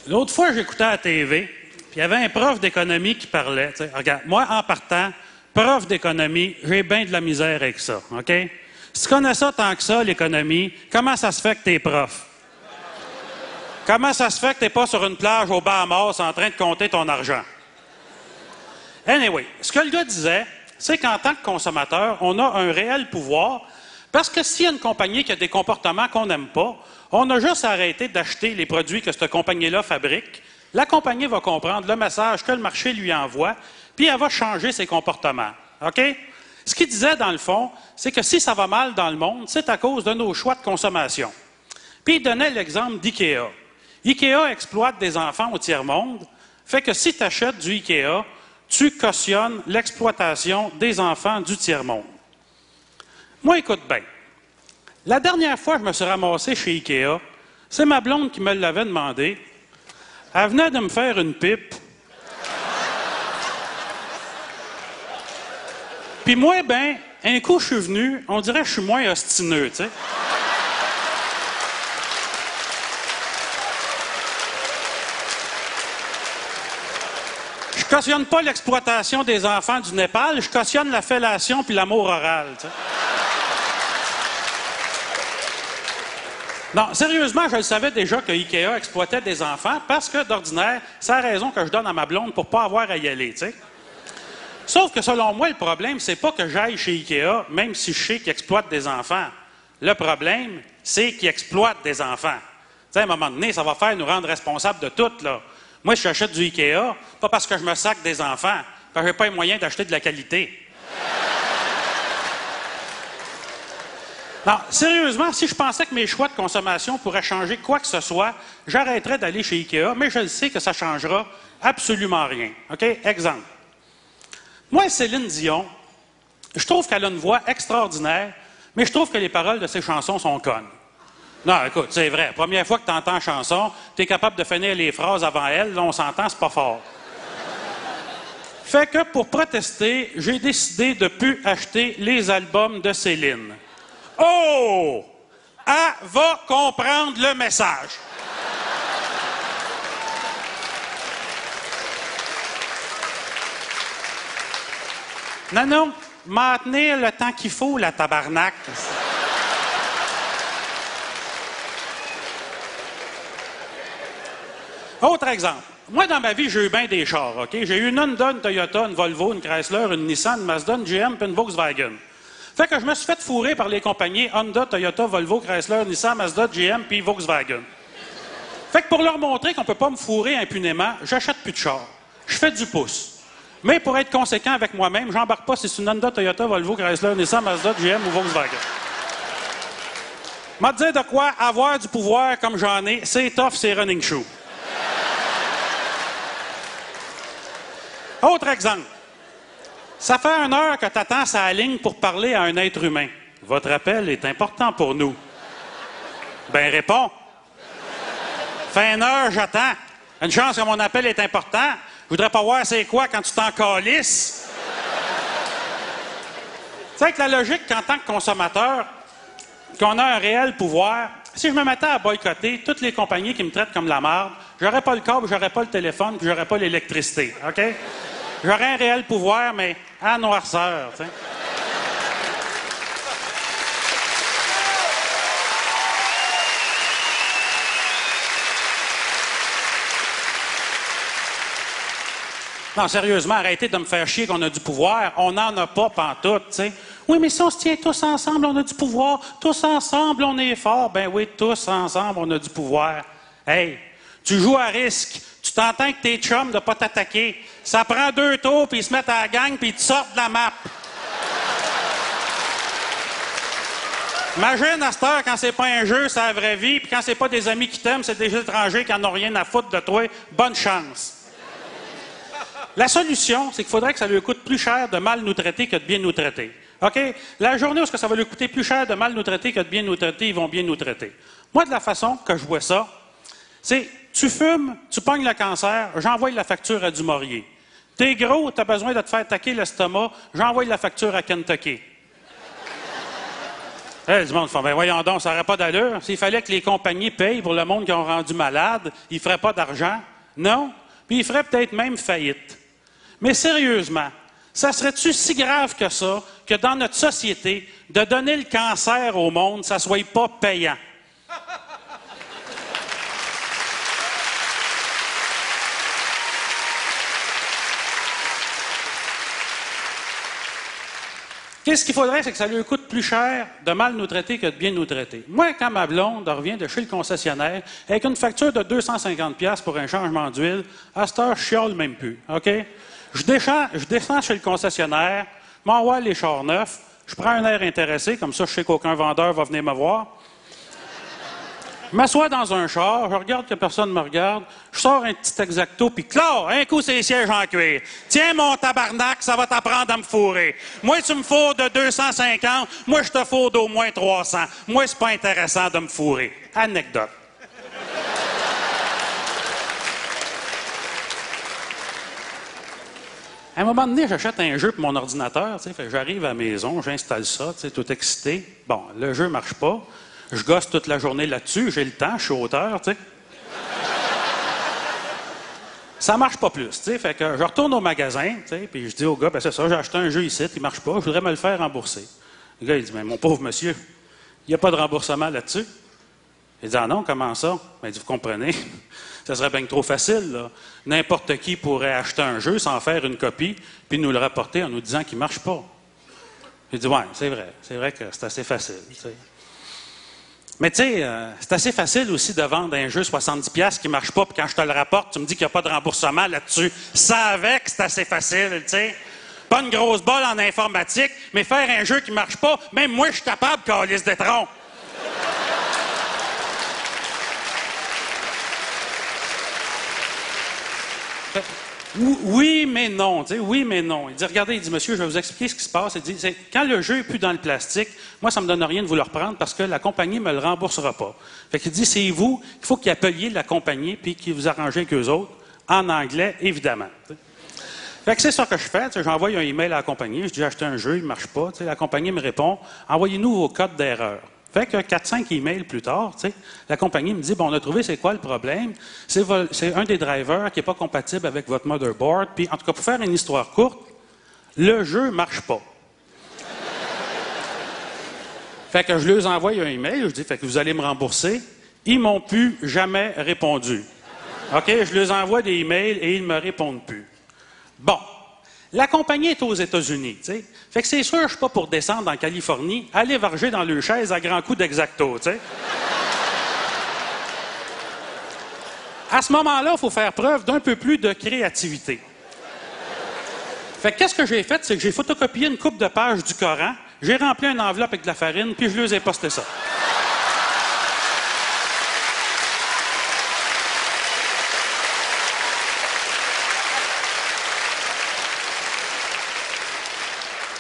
L'autre fois, j'écoutais à la TV, puis il y avait un prof d'économie qui parlait. T'sais. Regarde, moi, en partant, prof d'économie, j'ai bien de la misère avec ça, OK? Si tu connais ça tant que ça, l'économie, comment ça se fait que t'es prof? Comment ça se fait que t'es pas sur une plage aux Bahamas en train de compter ton argent? Anyway, ce que le gars disait, c'est qu'en tant que consommateur, on a un réel pouvoir, parce que s'il y a une compagnie qui a des comportements qu'on n'aime pas, on a juste à arrêter d'acheter les produits que cette compagnie-là fabrique. La compagnie va comprendre le message que le marché lui envoie, puis elle va changer ses comportements. OK? Ce qu'il disait, dans le fond, c'est que si ça va mal dans le monde, c'est à cause de nos choix de consommation. Puis il donnait l'exemple d'IKEA. IKEA exploite des enfants au tiers-monde, fait que si tu achètes du IKEA, tu cautionnes l'exploitation des enfants du tiers-monde. Moi, écoute bien. La dernière fois que je me suis ramassé chez IKEA, c'est ma blonde qui me l'avait demandé. Elle venait de me faire une pipe. Puis moi, ben, un coup, je suis venu, on dirait que je suis moins ostineux, tu sais. Je cautionne pas l'exploitation des enfants du Népal, je cautionne la fellation puis l'amour oral, tu sais. Non, sérieusement, je le savais déjà que IKEA exploitait des enfants parce que, d'ordinaire, c'est la raison que je donne à ma blonde pour pas avoir à y aller, tu sais. Sauf que, selon moi, le problème, c'est pas que j'aille chez IKEA, même si je sais qu'ils exploitent des enfants. Le problème, c'est qu'ils exploitent des enfants. Tu sais, à un moment donné, ça va faire nous rendre responsables de tout, là. Moi, si j'achète du IKEA, pas parce que je me sac des enfants, parce que j'ai pas les moyens d'acheter de la qualité. Non, sérieusement, si je pensais que mes choix de consommation pourraient changer quoi que ce soit, j'arrêterais d'aller chez IKEA, mais je le sais que ça changera absolument rien. OK? Exemple. Moi, Céline Dion, je trouve qu'elle a une voix extraordinaire, mais je trouve que les paroles de ses chansons sont connes. Non, écoute, c'est vrai. Première fois que tu entends la chanson, tu es capable de finir les phrases avant elle, là, on s'entend, c'est pas fort. Fait que pour protester, j'ai décidé de ne plus acheter les albums de Céline. Oh! Elle va comprendre le message. Non, m'en tenir le temps qu'il faut, la tabarnak. Autre exemple. Moi, dans ma vie, j'ai eu bien des chars, OK? J'ai eu une Honda, une Toyota, une Volvo, une Chrysler, une Nissan, une Mazda, une GM puis une Volkswagen. Fait que je me suis fait fourrer par les compagnies Honda, Toyota, Volvo, Chrysler, Nissan, Mazda, GM puis Volkswagen. Fait que pour leur montrer qu'on peut pas me fourrer impunément, j'achète plus de chars. Je fais du pouce. Mais pour être conséquent avec moi-même, j'embarque pas si c'est une Honda, Toyota, Volvo, Chrysler, Nissan, Mazda, GM ou Volkswagen. M'a dire de quoi avoir du pouvoir comme j'en ai, c'est tough, c'est running shoe. Autre exemple. Ça fait 1 heure que tu attends sa ligne pour parler à un être humain. Votre appel est important pour nous. Ben, réponds. Fait 1 heure, j'attends. Une chance que mon appel est important. Je voudrais pas voir c'est quoi quand tu t'en calisses. Tu sais, avec la logique qu'en tant que consommateur, qu'on a un réel pouvoir, si je me mettais à boycotter toutes les compagnies qui me traitent comme la marde, j'aurais pas le câble, j'aurais pas le téléphone, puis j'aurais pas l'électricité, OK? J'aurais un réel pouvoir, mais à noirceur, tu sais. Non, sérieusement, arrêtez de me faire chier qu'on a du pouvoir. On n'en a pas pantoute, tu sais. Oui, mais si on se tient tous ensemble, on a du pouvoir. Tous ensemble, on est forts. Ben oui, tous ensemble, on a du pouvoir. Hey, tu joues à risque. Tu t'entends avec tes chums de ne pas t'attaquer. Ça prend 2 tours, puis ils se mettent à la gang, puis ils te sortent de la map. Imagine à cette heure, quand c'est pas un jeu, c'est la vraie vie, puis quand c'est pas des amis qui t'aiment, c'est des étrangers qui n'en ont rien à foutre de toi. Bonne chance. La solution, c'est qu'il faudrait que ça lui coûte plus cher de mal nous traiter que de bien nous traiter. OK? La journée où ça va lui coûter plus cher de mal nous traiter que de bien nous traiter, ils vont bien nous traiter. Moi, de la façon que je vois ça, c'est tu fumes, tu pognes le cancer, j'envoie la facture à Dumouriez. T'es gros, t'as besoin de te faire taquer l'estomac, j'envoie la facture à Kentucky. Hey, du monde fait, ben voyons donc, ça n'aurait pas d'allure. S'il fallait que les compagnies payent pour le monde qui ont rendu malade, ils ne feraient pas d'argent. Non. Puis ils feraient peut-être même faillite. Mais sérieusement, ça serait-tu si grave que ça, que dans notre société, de donner le cancer au monde, ça ne soit pas payant? Qu'est-ce qu'il faudrait, c'est que ça lui coûte plus cher de mal nous traiter que de bien nous traiter. Moi, quand ma blonde revient de chez le concessionnaire avec une facture de 250$ pour un changement d'huile, à cette heure, je chiale même plus. OK? Je descends chez le concessionnaire, m'envoie les chars neufs, je prends un air intéressé, comme ça, je sais qu'aucun vendeur va venir me voir. Je m'assois dans un char, je regarde que personne ne me regarde, je sors un petit exacto, puis clac, un coup, c'est les sièges en cuir. Tiens, mon tabarnak, ça va t'apprendre à me fourrer. Moi, tu me fourres de 250, moi, je te fourre d'au moins 300. Moi, c'est pas intéressant de me fourrer. Anecdote. À un moment donné, j'achète un jeu pour mon ordinateur, tu sais, j'arrive à la maison, j'installe ça, tu sais, tout excité. Bon, le jeu marche pas. Je gosse toute la journée là-dessus, j'ai le temps, je suis auteur, tu sais. Ça marche pas plus, tu sais. Fait que je retourne au magasin, tu sais, puis je dis au gars, ben c'est ça, j'ai acheté un jeu ici, il marche pas, je voudrais me le faire rembourser. Le gars, il dit, mais mon pauvre monsieur, il n'y a pas de remboursement là-dessus. Il dit, ah non, comment ça? Ben, il dit, vous comprenez, ça serait bien trop facile, là. N'importe qui pourrait acheter un jeu, s'en faire une copie, puis nous le rapporter en nous disant qu'il marche pas. Il dit, ouais, c'est vrai que c'est assez facile, tu sais. Mais tu sais, c'est assez facile aussi de vendre un jeu 70$ qui ne marche pas, puis quand je te le rapporte, tu me dis qu'il n'y a pas de remboursement là-dessus. Ça avec, c'est assez facile, tu sais. Pas une grosse balle en informatique, mais faire un jeu qui ne marche pas, même moi, je suis capable, câlisse de tronc. Oui, mais non. Tu sais, oui, mais non. Il dit, regardez, il dit, monsieur, je vais vous expliquer ce qui se passe. Il dit, quand le jeu n'est plus dans le plastique, moi, ça ne me donne rien de vous le reprendre parce que la compagnie ne me le remboursera pas. Fait qu'il dit, c'est vous qu'il faut qu'il appeliez la compagnie puis qu'il vous arrangez avec eux autres, en anglais, évidemment. Tu sais. Fait que c'est ça que je fais. Tu sais, j'envoie un email à la compagnie. Je dis, j'ai acheté un jeu, il ne marche pas. Tu sais, la compagnie me répond, envoyez-nous vos codes d'erreur. Fait que 4-5 emails plus tard, tu sais, la compagnie me dit, bon, on a trouvé c'est quoi le problème. C'est un des drivers qui n'est pas compatible avec votre motherboard. Puis, en tout cas, pour faire une histoire courte, le jeu ne marche pas. Fait que je leur envoie un email, je dis, fait que vous allez me rembourser. Ils m'ont plus jamais répondu. OK, je leur envoie des emails et ils ne me répondent plus. Bon. La compagnie est aux États-Unis, tu sais. Fait que c'est sûr, je ne suis pas pour descendre en Californie, aller varger dans le chaise à grands coups d'exacto, tu sais. À ce moment-là, il faut faire preuve d'un peu plus de créativité. Fait que qu'est-ce que j'ai fait? C'est que j'ai photocopié une coupe de pages du Coran, j'ai rempli une enveloppe avec de la farine, puis je leur ai posté ça.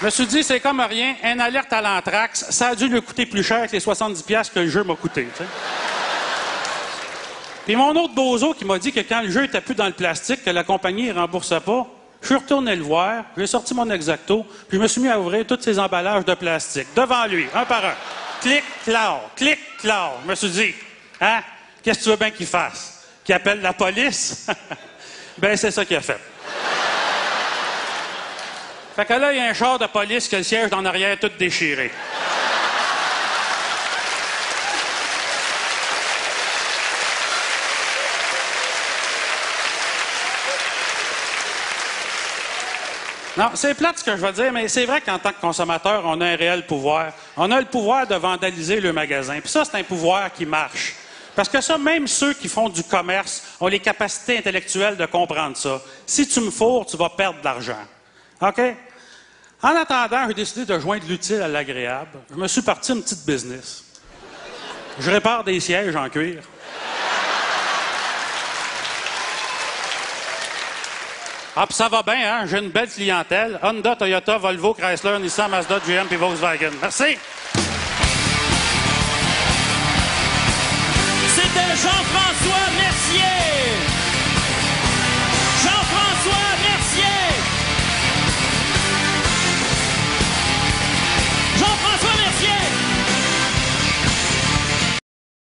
Je me suis dit, c'est comme rien, une alerte à l'anthrax, ça a dû lui coûter plus cher que les 70$ que le jeu m'a coûté. Tu sais. Puis mon autre bozo qui m'a dit que quand le jeu était plus dans le plastique, que la compagnie ne remboursait pas, je suis retourné le voir, j'ai sorti mon exacto, puis je me suis mis à ouvrir tous ces emballages de plastique, devant lui, un par un. Clic, clac, clic, clac. Je me suis dit, hein, qu'est-ce que tu veux bien qu'il fasse? Qu'il appelle la police? Ben, c'est ça qu'il a fait. Fait que là, il y a un char de police qui a le siège en arrière tout déchiré. Non, c'est plate ce que je veux dire, mais c'est vrai qu'en tant que consommateur, on a un réel pouvoir. On a le pouvoir de vandaliser le magasin. Puis ça, c'est un pouvoir qui marche. Parce que ça, même ceux qui font du commerce ont les capacités intellectuelles de comprendre ça. Si tu me fourres, tu vas perdre de l'argent. OK? En attendant, j'ai décidé de joindre l'utile à l'agréable. Je me suis parti une petite business. Je répare des sièges en cuir. Ah, puis ça va bien, hein? J'ai une belle clientèle. Honda, Toyota, Volvo, Chrysler, Nissan, Mazda, GM et Volkswagen. Merci!